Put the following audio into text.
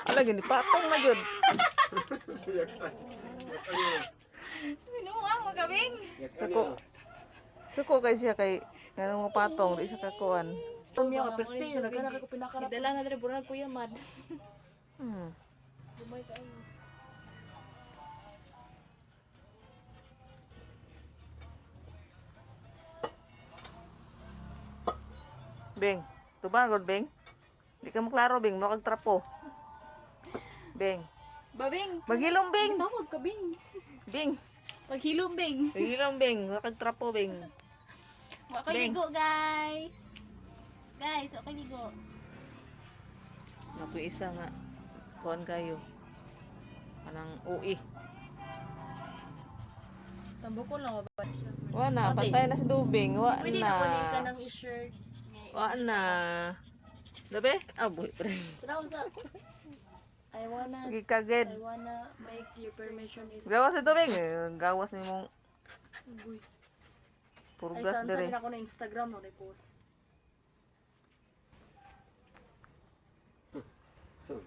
Ala gini patong na jud. Minuang mo gabing. Suko kay siya kay kanang mga patong di siya kakuan. Tumiya ka perti, nagana ko pinakarap. Idala na dre burag kuya mad. Hmm. Dumay ka ay. Beng, tuban gud Beng. Di ka mo klaro Beng, mo kag trapo. Beng, Babing. maghilom Beng. Tawag ka bing. Beng, Paghilom bing. maghilom Beng, mo kag trapo Beng. Wa koy Bing. ligo guys. Guys, wa koy ligo. Naku isa nga kuan kayo. Kanang UI. Sambo ko lang ba siya. Wa na, patay na si Dubing. Wa Pwede na. na kunin ka ng i-shirt. Wa na. Dabe? Ah, boyfriend. Tara sa I wanna Gikaged. make your permission is Gawas si Dubing. Gawas ni mong Uy. Ay, purgas saan dire. sabi na ako na Instagram no, repost. So,